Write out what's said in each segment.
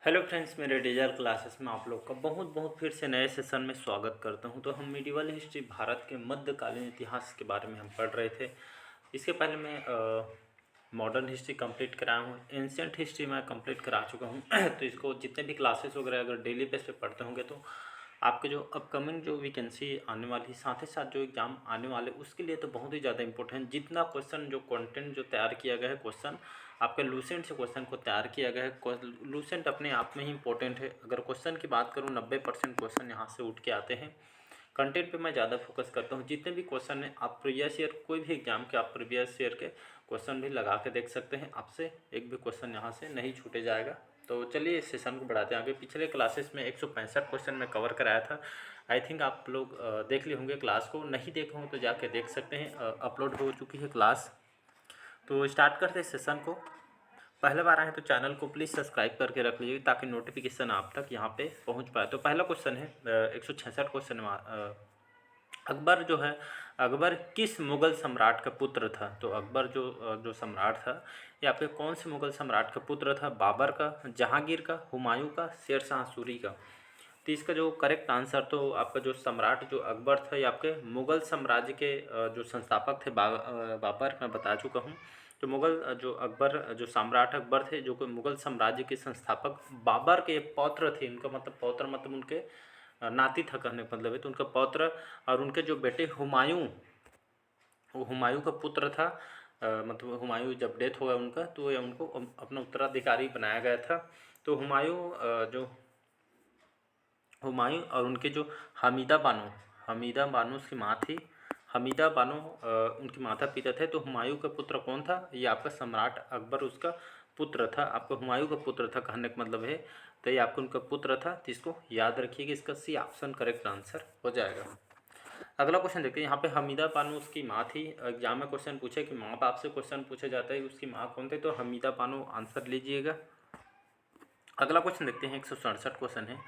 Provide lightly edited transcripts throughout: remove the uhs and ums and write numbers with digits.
Hello friends, मेरे digital classes में आप लोग का बहुत बहुत फिर से नए सेशन में स्वागत करता हूं। तो हम मिडिवल हिस्ट्री, भारत के मध्यकालीन इतिहास के बारे में हम पढ़ रहे थे। इसके पहले मैं मॉडर्न हिस्ट्री कंप्लीट कराया हूं, एंशिएंट हिस्ट्री मैं कंप्लीट करा चुका हूं। तो इसको जितने भी क्लासेस वगैरह अगर डेली बेस पे पढ़ते होंगे तो आपके जो अपकमिंग जो वैकेंसी आने वाली, साथ ही साथ जो एग्ज़ाम आने वाले, उसके लिए तो बहुत ही ज़्यादा इंपॉर्टेंट। जितना क्वेश्चन जो कंटेंट जो तैयार किया गया है, क्वेश्चन आपके लूसेंट से क्वेश्चन को तैयार किया गया है। लूसेंट अपने आप में ही इंपॉर्टेंट है। अगर क्वेश्चन की बात करूँ, 90% क्वेश्चन यहाँ से उठ के आते हैं। कंटेंट पे मैं ज़्यादा फोकस करता हूँ। जितने भी क्वेश्चन हैं, आप प्रीवियस ईयर कोई भी एग्जाम के आप प्रीवियस ईयर के क्वेश्चन भी लगा के देख सकते हैं। आपसे एक भी क्वेश्चन यहाँ से नहीं छूटे जाएगा। तो चलिए इस सेशन को बढ़ाते हैं आगे। पिछले क्लासेस में 165 क्वेश्चन में कवर कराया था। आई थिंक आप लोग देख लिए होंगे क्लास को। नहीं देखे हों तो जाके देख सकते हैं, अपलोड हो चुकी है क्लास। तो स्टार्ट करते हैं सेशन को। पहले बार आए तो चैनल को प्लीज़ सब्सक्राइब करके रख लीजिए ताकि नोटिफिकेशन आप तक यहाँ पे पहुँच पाए। तो पहला क्वेश्चन है 166 क्वेश्चन में, अकबर जो है, अकबर किस मुग़ल सम्राट का पुत्र था? तो अकबर जो सम्राट था, ये आपके कौन से मुग़ल सम्राट का पुत्र था? बाबर का, जहांगीर का, हुमायूं का, शेरशाह सूरी का? तो इसका जो करेक्ट आंसर, तो आपका जो सम्राट जो अकबर था, ये आपके मुग़ल साम्राज्य के जो संस्थापक थे बाबर, मैं बता चुका हूँ। तो मुग़ल जो अकबर जो सम्राट अकबर थे, जो कि मुग़ल साम्राज्य के संस्थापक बाबर के पौत्र थे। इनका मतलब पौत्र मतलब उनके नाती था कहने का मतलब है। तो उनका पौत्र और उनके जो बेटे हुमायूं, वो हुमायूं का पुत्र था। मतलब हुमायूं जब डेथ हो गया उनका, तो ये उनको अपना उत्तराधिकारी बनाया गया था। तो हुमायूं और उनके जो हमीदा बानो उसकी माँ थी। हमीदा बानो उनके माता पिता थे। तो हुमायूं का पुत्र कौन था? ये आपका सम्राट अकबर उसका पुत्र था। आपका हुमायूं का पुत्र था कहने का मतलब है। तो ये आपका उनका पुत्र था। तो इसको याद रखिएगा, इसका सी ऑप्शन करेक्ट आंसर हो जाएगा। अगला क्वेश्चन देखते हैं। यहाँ पे हमीदा बानो उसकी माँ थी। एग्जाम में क्वेश्चन पूछे कि माँ बाप से क्वेश्चन पूछा जाता है, उसकी माँ कौन थे? तो हमीदा बानो आंसर लीजिएगा। अगला क्वेश्चन देखते हैं, 167 क्वेश्चन है।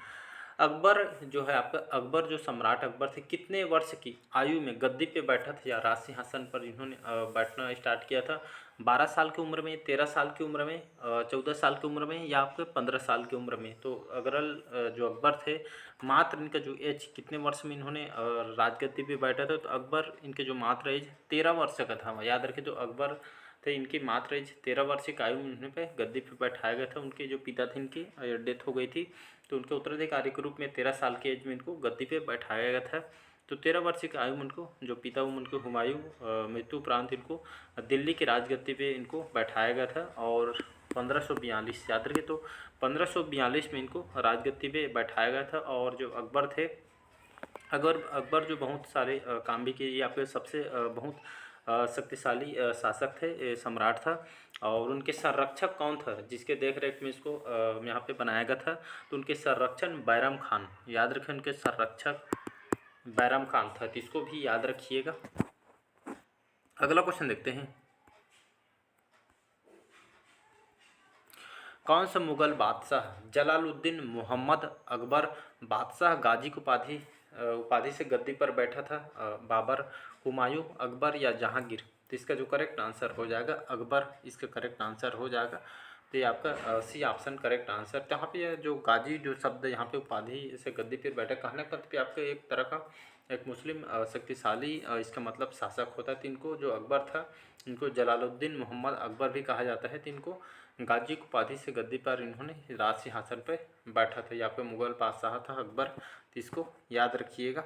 अकबर जो है आपका, अकबर जो सम्राट अकबर थे, कितने वर्ष की आयु में गद्दी पे बैठा था या राज सिंहासन पर इन्होंने बैठना स्टार्ट किया था? 12 साल की उम्र में, 13 साल की उम्र में, 14 साल की उम्र में, या आपके 15 साल की उम्र में? तो अगरल जो अकबर थे, मात्र इनका जो एज कितने वर्ष में इन्होंने राजगद्दी पे बैठा था? तो अकबर इनके जो मात्र एज 13 वर्ष का था। याद रखें, जो अकबर थे इनकी मात्र एज 13 वर्ष की आयु में उन्हें पे गद्दी पे बैठाया गया था। उनके जो पिता थे, इनकी डेथ हो गई थी। तो उनके उत्तराधिकारी के रूप में 13 साल की एज में इनको गद्दी पे बैठाया गया था। तो 13 वर्ष की आयु में उनको जो पिता उनके हुमायूं मृत्यु उपरांत इनको दिल्ली की राजगद्दी पे इनको बैठाया गया था। और 1542 याद रखिए, तो 1542 में इनको राजगद्दी पे बैठाया गया था। और जो अकबर थे, अकबर जो बहुत सारे काम भी किए। ये आपके सबसे बहुत शक्तिशाली शासक थे, सम्राट था। और उनके संरक्षक कौन था जिसके देख रेख में इसको यहाँ पे बनाया गया था? तो उनके संरक्षण बैरम खान, याद रखें, उनके संरक्षक बैरम खान था। तो इसको भी याद रखिएगा। अगला क्वेश्चन देखते हैं। कौन सा मुगल बादशाह जलालुद्दीन मोहम्मद अकबर बादशाह गाजी की उपाधि से गद्दी पर बैठा था? बाबर, हुमायूं, अकबर या जहांगीर? तो इसका जो करेक्ट आंसर हो जाएगा अकबर, इसका करेक्ट आंसर हो जाएगा। तो ये आपका सी ऑप्शन करेक्ट आंसर। तो यहाँ पे ये जो गाजी जो शब्द यहाँ पे उपाधि से गद्दी पर बैठा कहने का मतलब आपका एक तरह का एक मुस्लिम शक्तिशाली इसका मतलब शासक होता है। तो इनको जो अकबर था, इनको जलालुद्दीन मोहम्मद अकबर भी कहा जाता है। तो इनको गाजी की उपाधि से गद्दी पर इन्होंने राज सिंहासन पर बैठा था। यहाँ पे मुगल बादशाह था अकबर। तो इसको याद रखिएगा।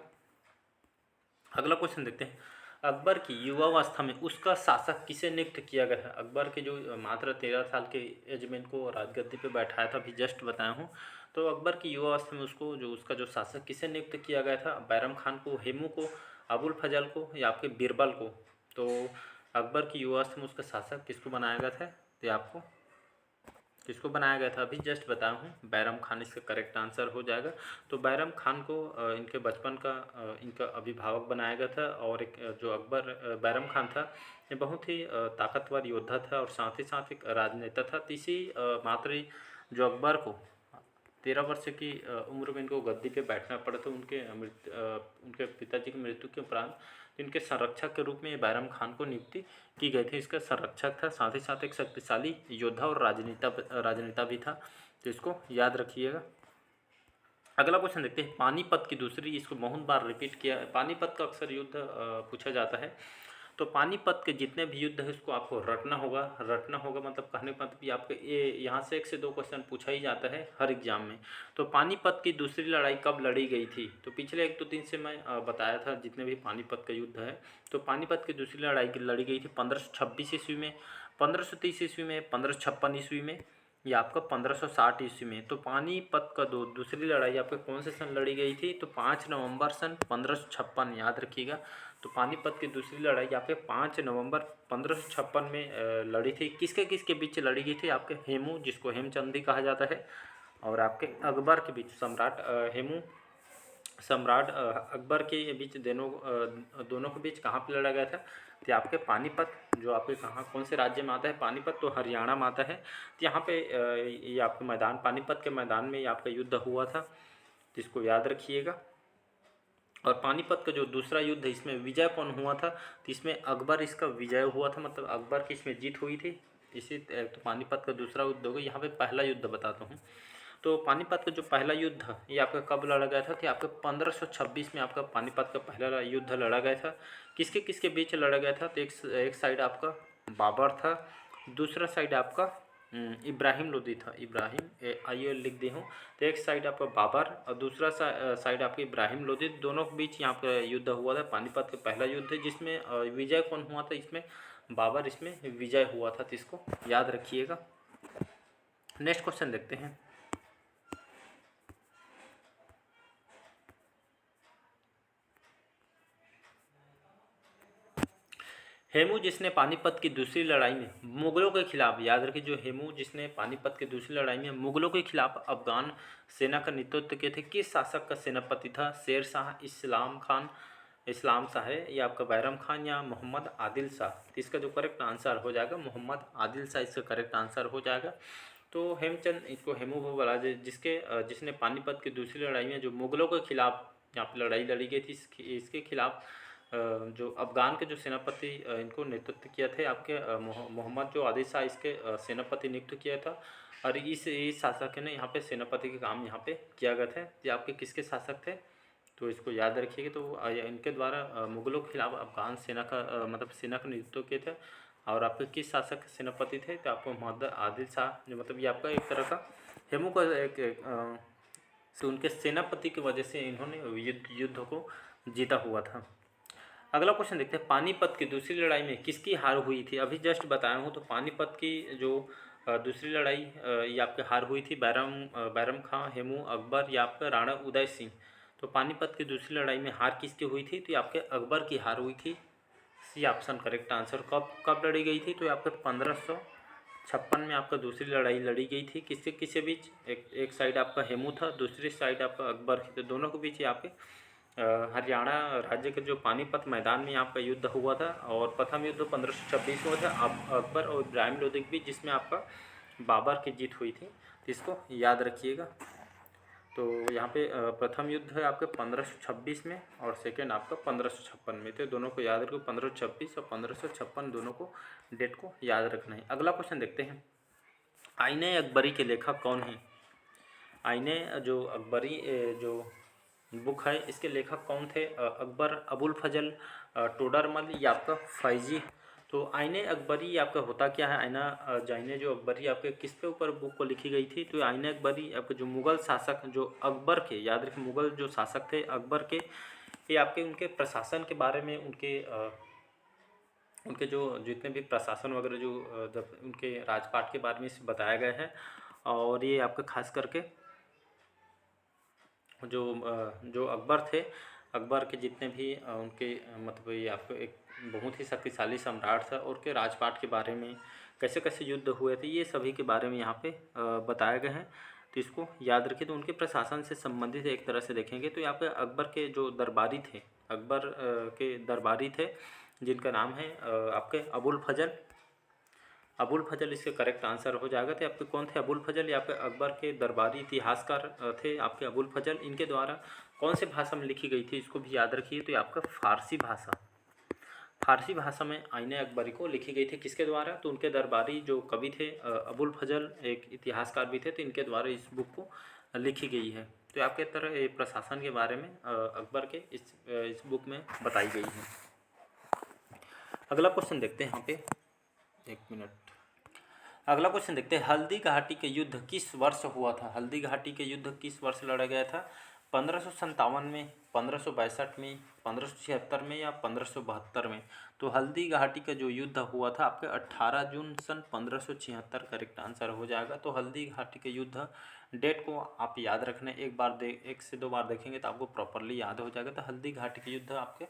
अगला क्वेश्चन देखते हैं। अकबर की युवावस्था में उसका शासक किसे नियुक्त किया गया था? अकबर के जो मात्र 13 साल के एज में इनको राजगद्दी पे बैठाया था, अभी जस्ट बताया हूँ। तो अकबर की युवावस्था में उसको जो उसका जो शासक किसे नियुक्त किया गया था? बैरम खान को, हेमू को, अबुल फजल को, या आपके बीरबल को? तो अकबर की युवावस्था में उसका शासक किसको बनाया गया था? तो आपको किसको बनाया गया था? अभी जस्ट बताया हूँ, बैरम खान इसका करेक्ट आंसर हो जाएगा। तो बैरम खान को इनके बचपन का इनका अभिभावक बनाया गया था। और एक जो बैरम खान था, ये बहुत ही ताकतवर योद्धा था और साथ ही साथ एक राजनेता था। तो इसी मात्र जो अकबर को 13 वर्ष की उम्र में इनको गद्दी पे बैठना पड़ा। तो उनके पिताजी की मृत्यु के उपरांत इनके संरक्षक के रूप में बैरम खान को नियुक्ति की गई थी। इसका संरक्षक था, साथ ही साथ एक शक्तिशाली योद्धा और राजनेता भी था। तो इसको याद रखिएगा। अगला क्वेश्चन देखते हैं, पानीपत की दूसरी, इसको बहुत बार रिपीट किया, पानीपत का अक्सर युद्ध पूछा जाता है। तो पानीपत के जितने भी युद्ध है उसको आपको रटना होगा। रटना होगा मतलब कहने का मतलब ये आपके ये यहाँ से 1 से 2 क्वेश्चन पूछा ही जाता है हर एग्जाम में। तो पानीपत की दूसरी लड़ाई कब लड़ी गई थी? तो पिछले 1-2 दिन से मैं बताया था जितने भी पानीपत का युद्ध है। तो पानीपत की दूसरी लड़ाई लड़ी गई थी 1526 ईस्वी में, 1530 ईस्वी में, 1556 ईस्वी में, ये आपका 1560 ईस्वी में। तो पानीपत का दूसरी लड़ाई आपके कौन से सन लड़ी गई थी? तो 5 नवंबर सन 1556, याद रखिएगा। तो पानीपत की दूसरी लड़ाई आपके 5 नवंबर 1556 में लड़ी थी। किसके किसके बीच लड़ी गई थी? आपके हेमू, जिसको हेमचंदी कहा जाता है, और आपके अकबर के बीच, सम्राट हेमू सम्राट अकबर के बीच दोनों के बीच कहाँ पे लड़ा गया था? तो आपके पानीपत, जो आपके कहाँ कौन से राज्य में आता है? पानीपत तो हरियाणा में आता है। तो यहाँ पे ये आपके मैदान, पानीपत के मैदान में ये आपका युद्ध हुआ था, तो इसको याद रखिएगा। और पानीपत का जो दूसरा युद्ध है इसमें विजय कौन हुआ था? तो इसमें अकबर, इसका विजय हुआ था, मतलब अकबर की इसमें जीत हुई थी। इसी तो पानीपत का दूसरा युद्ध होगा। यहाँ पे पहला युद्ध बताता हूँ। तो पानीपत का जो पहला युद्ध ये आपका कब लड़ा गया था? तो आपका 1526 में आपका पानीपत का पहला युद्ध लड़ा गया था। किसके किसके बीच लड़ा गया था? तो एक साइड आपका बाबर था, दूसरा साइड आपका इब्राहिम लोदी था। इब्राहिम आइए लिख दी हूँ। तो एक साइड आपका बाबर और दूसरा साइड आपके इब्राहिम लोदी, दोनों के बीच यहाँ पर युद्ध हुआ था। पानीपत का पहला युद्ध है जिसमें विजय कौन हुआ था? इसमें बाबर, इसमें विजय हुआ था। तो इसको याद रखिएगा। नेक्स्ट क्वेश्चन देखते हैं। हेमू जिसने पानीपत की दूसरी लड़ाई में मुगलों के खिलाफ, याद रखिए, जो हेमू जिसने पानीपत की दूसरी लड़ाई में मुगलों के खिलाफ अफगान सेना का नेतृत्व किए थे, किस शासक का सेनापति था? शेर शाह, इस्लाम शाह है, या आपका बैरम खान, या मोहम्मद आदिल शाह? तो इसका जो करेक्ट आंसर हो जाएगा मोहम्मद आदिल शाह, इसका करेक्ट आंसर हो जाएगा। तो हेमचंद, इसको हेमू वो बोला जिसने पानीपत की दूसरी लड़ाई में जो मुगलों के खिलाफ यहाँ पर लड़ाई लड़ी गई थी, इसके खिलाफ जो अफगान के जो सेनापति इनको नेतृत्व किया थे आपके मोहम्मद जो आदिल शाह, इसके सेनापति नियुक्त किया था। और इस शासक ने यहाँ पे सेनापति के काम यहाँ पे किया गया था। ये आपके किसके शासक थे? तो इसको याद रखिएगा। तो इनके द्वारा मुगलों के खिलाफ अफगान सेना का मतलब सेना का नेतृत्व किए थे। और आपके किस शासक के सेनापति थे? तो आपको मोहम्मद आदिल शाह, जो मतलब ये आपका एक तरह का हेमू का से उनके सेनापति की वजह से इन्होंने युद्ध को जीता हुआ था। अगला क्वेश्चन देखते हैं, पानीपत की दूसरी लड़ाई में किसकी हार हुई थी? अभी जस्ट बताया हूँ। तो पानीपत की जो दूसरी लड़ाई ये आपके हार हुई थी बैरम खां, हेमू, अकबर, या आपका राणा उदय सिंह। तो पानीपत की दूसरी लड़ाई में हार किसकी हुई थी? तो ये आपके अकबर की हार हुई थी। C option correct answer. कब लड़ी गई थी? तो ये आपके 1556 में आपका दूसरी लड़ाई लड़ी गई थी। किससे किसके बीच? एक साइड आपका हेमू था, दूसरी साइड आपका अकबर थी। तो दोनों के बीच यहाँ पे हरियाणा राज्य के जो पानीपत मैदान में आपका युद्ध हुआ था। और प्रथम युद्ध 1526 में हुआ था अकबर और इब्राहिम लोदी के बीच, जिसमें आपका बाबर की जीत हुई थी। तो इसको याद रखिएगा। तो यहाँ पे प्रथम युद्ध है आपके 1526 में और सेकेंड आपका 1556 में। तो दोनों को याद रखो, 1526 और 1556 दोनों को डेट को याद रखना है। अगला क्वेश्चन देखते हैं, आईने अकबरी के लेखक कौन हैं? आईने जो अकबरी जो बुक है इसके लेखक कौन थे? अकबर, अबुल फजल, टोडरमल, या आपका फैजी। तो आईने अकबरी आपका होता क्या है? आईने जो अकबरी आपके किस पे ऊपर बुक को लिखी गई थी? तो आईने अकबरी आपके जो मुग़ल शासक जो अकबर के, याद रखें, मुग़ल जो शासक थे अकबर के, ये आपके उनके प्रशासन के बारे में, उनके जो जितने भी प्रशासन वगैरह जो जब उनके राजपाट के बारे में बताया गया है। और ये आपका खास करके जो अकबर थे, अकबर के जितने भी उनके मतलब ये आपको एक बहुत ही शक्तिशाली सम्राट था, और उनके राजपाट के बारे में कैसे कैसे युद्ध हुए थे, ये सभी के बारे में यहाँ पे बताया गया है। तो इसको याद रखिए। तो उनके प्रशासन से संबंधित एक तरह से देखेंगे तो यहाँ पे अकबर के जो दरबारी थे, अकबर के दरबारी थे, जिनका नाम है आपके अबुल फजल इसके करेक्ट आंसर हो जाएगा। तो आपके कौन थे अबुल फजल? या आपके अकबर के दरबारी इतिहासकार थे आपके अबुल फजल। इनके द्वारा कौन से भाषा में लिखी गई थी? इसको भी याद रखिए। तो ये आपका फारसी भाषा, फारसी भाषा में आईने अकबरी को लिखी गई थी। किसके द्वारा? तो उनके दरबारी जो कवि थे अबुल फजल एक इतिहासकार भी थे, तो इनके द्वारा इस बुक को लिखी गई है। तो आपके तरह ये प्रशासन के बारे में अकबर के इस बुक में बताई गई है। अगला क्वेश्चन देखते हैं यहाँ पे, एक मिनट। अगला क्वेश्चन देखते हैं, हल्दी घाटी के युद्ध किस वर्ष हुआ था? हल्दी घाटी के युद्ध किस वर्ष लड़ा गया था? 1557 में, 1562 में, 1576 में या 1572 में? तो हल्दी घाटी का जो युद्ध हुआ था आपके 18 जून सन 1576 करेक्ट आंसर हो जाएगा। तो हल्दी घाटी के युद्ध डेट को आप याद रखना, एक से दो बार देखेंगे तो आपको प्रॉपरली याद हो जाएगा। तो हल्दी घाटी के युद्ध आपके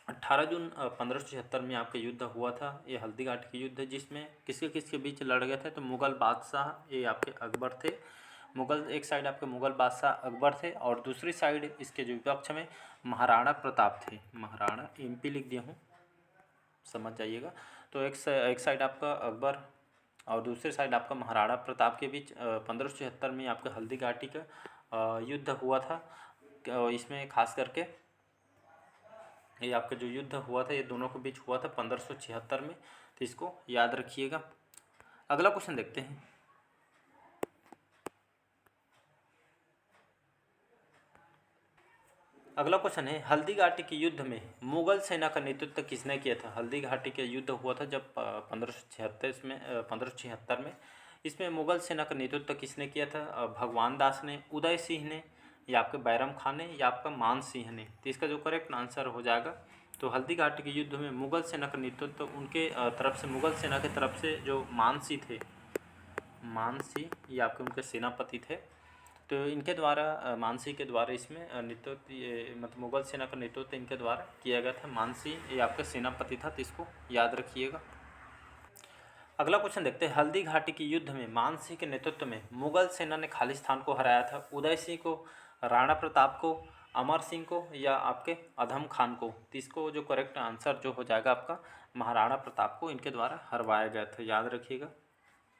18 जून 1576 में आपका युद्ध हुआ था। ये हल्दी घाटी के युद्ध, जिसमें किसके किसके बीच लड़ गए थे? तो मुग़ल बादशाह ये आपके अकबर थे। मुग़ल एक साइड आपके मुग़ल बादशाह अकबर थे और दूसरी साइड इसके जो विपक्ष में महाराणा प्रताप थे। महाराणा एमपी लिख दिया हूँ, समझ जाइएगा। तो एक साइड आपका अकबर और दूसरी साइड आपका महाराणा प्रताप के बीच 1576 में आपका हल्दी घाटी का युद्ध हुआ था। इसमें खास करके ये आपका जो युद्ध हुआ था ये दोनों के बीच हुआ था 1576 में, तो इसको याद रखिएगा। अगला क्वेश्चन देखते हैं। अगला क्वेश्चन है, हल्दी घाटी के युद्ध में मुगल सेना का नेतृत्व किसने किया था? हल्दी घाटी के युद्ध हुआ था जब 1576 में। इसमें मुगल सेना का नेतृत्व किसने किया था? भगवान दास ने, उदय सिंह ने, या आपके बैरम खान ने, या आपका मान सिंह ने? तो इसका जो करेक्ट आंसर हो जाएगा, तो हल्दी घाटी के युद्ध में मुगल सेना का नेतृत्व उनके तरफ से, मुगल सेना की तरफ से जो मानसी थे, मानसी ये आपके उनके सेनापति थे, तो इनके द्वारा मानसी के द्वारा इसमें नेतृत्व मतलब मुगल सेना का नेतृत्व इनके द्वारा किया गया था। मानसी ये आपका सेनापति था, तो इसको याद रखिएगा। अगला क्वेश्चन देखते हैं, हल्दी घाटी के युद्ध में मानसी के नेतृत्व में मुगल सेना ने खालिस्तान को हराया था? उदय सिंह को, राणा प्रताप को, अमर सिंह को, या आपके अधम खान को? तो इसको जो करेक्ट आंसर जो हो जाएगा आपका महाराणा प्रताप को इनके द्वारा हरवाया गया था, याद रखिएगा।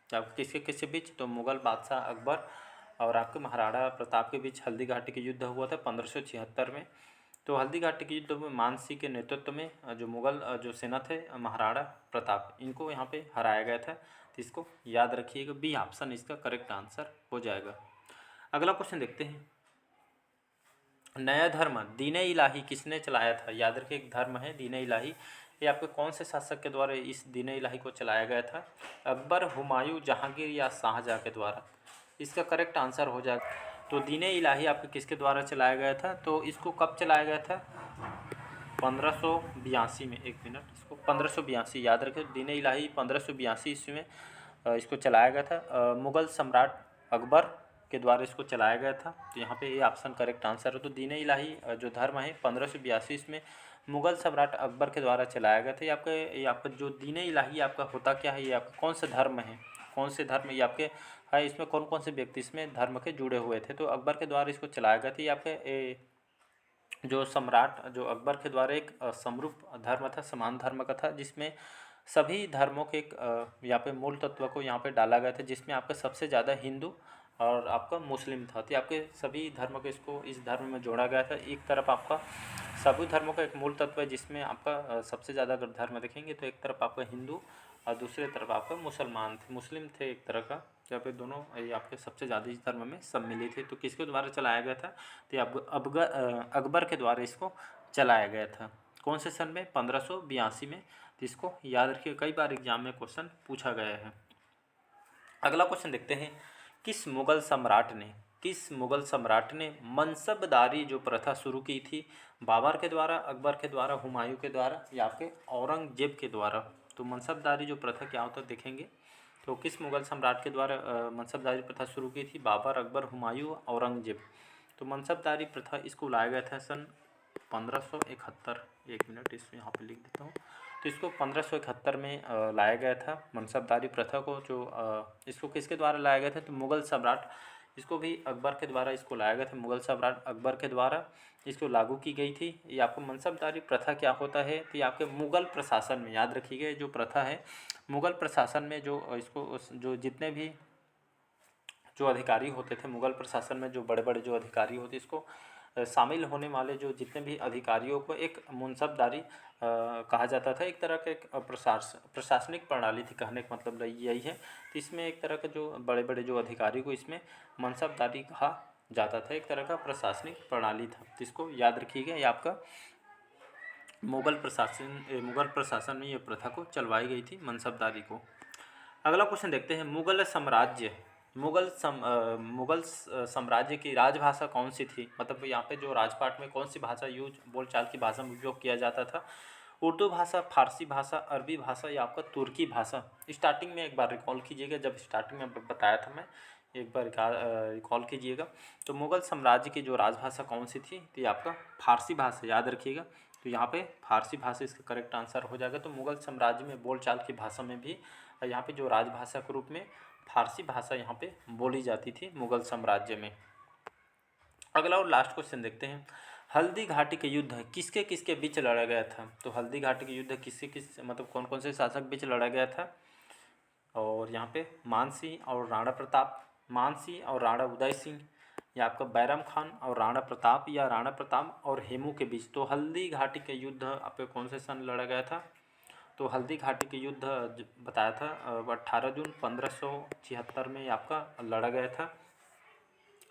आपके किसके किसके बीच? तो मुगल बादशाह अकबर और आपके महाराणा प्रताप के बीच हल्दी घाटी के युद्ध हुआ था 1576 में। तो हल्दी घाटी के युद्ध में मानसी के नेतृत्व में जो मुगल जो सेना थे महाराणा प्रताप, इनको यहाँ पे हराया गया था, तो इसको याद रखिएगा। बी ऑप्शन इसका करेक्ट आंसर हो जाएगा। अगला क्वेश्चन देखते हैं, नया धर्म दीन इलाही किसने चलाया था? याद रखिए एक धर्म है दीन इलाही, ये आपके कौन से शासक के द्वारा इस दीन इलाही को चलाया गया था? अकबर, हुमायूं, जहांगीर या शाहजहाँ के द्वारा? इसका करेक्ट आंसर हो जाएगा। तो दीन इलाही आपके किसके द्वारा चलाया गया था? तो इसको कब चलाया गया था? 1582 में। एक मिनट, इसको 1582 याद रखें। दीन इलाही 1582 ईस्वी में इसको चलाया गया था। मुग़ल सम्राट अकबर के द्वारा इसको चलाया गया था, तो यहाँ पे ये ऑप्शन करेक्ट आंसर है। तो दीन इलाही जो धर्म है 1582 इसमें मुग़ल सम्राट अकबर के द्वारा चलाया गया था। ये आपका जो दीन इलाही आपका होता क्या है? ये आपका कौन सा धर्म है, कौन से धर्म ये आपके है? इसमें कौन कौन से व्यक्ति इसमें धर्म के जुड़े हुए थे? तो अकबर के द्वारा इसको चलाया गया था। ये आपके जो सम्राट जो अकबर के द्वारा एक समरूप धर्म था, समान धर्म का था, जिसमें सभी धर्मों के एक यहाँ पे मूल तत्व को यहाँ पे डाला गया था, जिसमें आपका सबसे ज़्यादा हिंदू और आपका मुस्लिम था। तो आपके सभी धर्म को इसको इस धर्म में जोड़ा गया था। एक तरफ आपका सभी धर्मों का एक मूल तत्व है, जिसमें आपका सबसे ज़्यादा अगर धर्म देखेंगे तो एक तरफ आपका हिंदू और दूसरी तरफ आपका मुसलमान थे, मुस्लिम थे एक तरह का। जहाँ पे दोनों ये आपके सबसे ज़्यादा इस धर्म में सम्मिलित थे। तो किसके द्वारा चलाया गया था? तो अकबर के द्वारा इसको चलाया गया था। कौन से सन में? 1582 में। तो इसको याद रखिए, कई बार एग्जाम में क्वेश्चन पूछा गया है। अगला क्वेश्चन देखते हैं, किस मुग़ल सम्राट ने मनसबदारी जो प्रथा शुरू की थी? बाबर के द्वारा, अकबर के द्वारा, हुमायूं के द्वारा, या आपके औरंगजेब के द्वारा? तो मनसबदारी जो प्रथा क्या होता है देखेंगे। तो किस मुग़ल सम्राट के द्वारा मनसबदारी प्रथा शुरू की थी? बाबर, अकबर, हुमायूं, औरंगजेब? तो मनसबदारी प्रथा इसको लाया गया था सन 1571। एक मिनट, इसमें यहाँ पे लिख देता हूँ। तो इसको 1571 में लाया गया था मनसबदारी प्रथा को। जो इसको किसके द्वारा लाया गया था? तो मुग़ल सम्राट, इसको भी अकबर के द्वारा इसको लाया गया था। मुग़ल सम्राट अकबर के द्वारा इसको लागू की गई थी। ये आपको मनसबदारी प्रथा क्या होता है? तो ये आपके मुग़ल प्रशासन में, याद रखिएगा, जो प्रथा है मुग़ल प्रशासन में जो इसको जो जितने भी जो अधिकारी होते थे मुग़ल प्रशासन में, जो बड़े बड़े जो अधिकारी होते, इसको शामिल होने वाले जो जितने भी अधिकारियों को एक मुंसबदारी कहा जाता था। एक तरह का एक प्रशासनिक प्रणाली थी, कहने का मतलब यही है। तो इसमें एक तरह का जो बड़े बड़े जो अधिकारी को इसमें मनसबदारी कहा जाता था, एक तरह का प्रशासनिक प्रणाली था। तो इसको याद रखिएगा, ये आपका मुगल प्रशासन में ये प्रथा को चलवाई गई थी, मनसबदारी को। अगला क्वेश्चन देखते हैं, मुगल साम्राज्य की राजभाषा कौन सी थी? मतलब यहाँ पे जो राजपाट में कौन सी भाषा बोलचाल की भाषा में उपयोग किया जाता था? उर्दू भाषा, फारसी भाषा, अरबी भाषा या आपका तुर्की भाषा? स्टार्टिंग में एक बार रिकॉल कीजिएगा, जब स्टार्टिंग में बताया था मैं, एक बार रिकॉल कीजिएगा। तो मुगल साम्राज्य की जो राजभाषा कौन सी थी? तो ये आपका फारसी भाषा, याद रखिएगा। तो यहाँ पे फारसी भाषा इसका करेक्ट आंसर हो जाएगा। तो मुगल साम्राज्य में बोलचाल की भाषा में भी यहाँ पे जो राजभाषा के रूप में फारसी भाषा यहाँ पे बोली जाती थी मुगल साम्राज्य में। अगला और लास्ट क्वेश्चन देखते हैं, हल्दी घाटी के युद्ध किसके किसके बीच लड़ा गया था? तो हल्दी घाटी के युद्ध मतलब कौन कौन से शासक बीच लड़ा गया था? और यहाँ पे मानसिंह और राणा प्रताप, मानसिंह और राणा उदय सिंह, या आपका बैरम खान और राणा प्रताप, या राणा प्रताप और हेमू के बीच। तो हल्दी घाटी के युद्ध आपके कौन से सन लड़ा गया था? तो हल्दी घाटी के युद्ध बताया था 18 जून 1576 में आपका लड़ा गया था।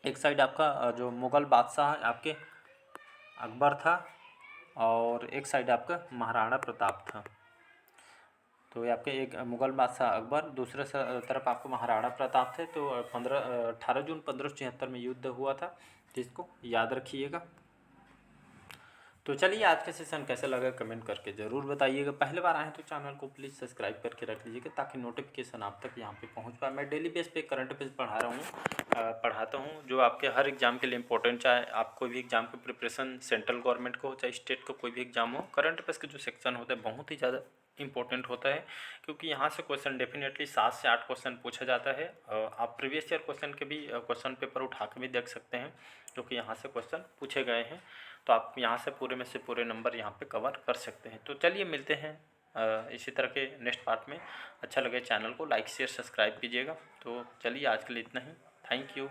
एक साइड आपका जो मुग़ल बादशाह आपके अकबर था और एक साइड आपका महाराणा प्रताप था। तो ये आपके एक मुग़ल बादशाह अकबर, दूसरे तरफ आपको महाराणा प्रताप थे। तो 18 जून 1576 में युद्ध हुआ था, जिसको याद रखिएगा। तो चलिए, आज का सेशन कैसा लगा कमेंट करके ज़रूर बताइएगा। पहले बार आए हैं तो चैनल को प्लीज़ सब्सक्राइब करके रख लीजिएगा, ताकि नोटिफिकेशन आप तक यहाँ पे पहुँच पाए। मैं डेली बेस पे करंट अफेयर्स पढ़ाता हूँ, जो आपके हर एग्ज़ाम के लिए इंपॉर्टेंट, चाहे आप कोई भी एग्ज़ाम की प्रिपरेशन सेंट्रल गवर्नमेंट को हो चाहे स्टेट को कोई भी एग्ज़ाम हो। करंट अफेयर्स के जो सेक्शन होता है बहुत ही ज़्यादा इंपॉर्टेंट होता है, क्योंकि यहाँ से क्वेश्चन डेफिनेटली 7 से 8 क्वेश्चन पूछा जाता है। आप प्रीवियस ईयर क्वेश्चन के भी क्वेश्चन पेपर उठा के भी देख सकते हैं, क्योंकि यहाँ से क्वेश्चन पूछे गए हैं। तो आप यहाँ से पूरे में से पूरे नंबर यहाँ पे कवर कर सकते हैं। तो चलिए, मिलते हैं इसी तरह के नेक्स्ट पार्ट में। अच्छा लगे चैनल को लाइक शेयर सब्सक्राइब कीजिएगा। तो चलिए, आज के लिए इतना ही। Thank you.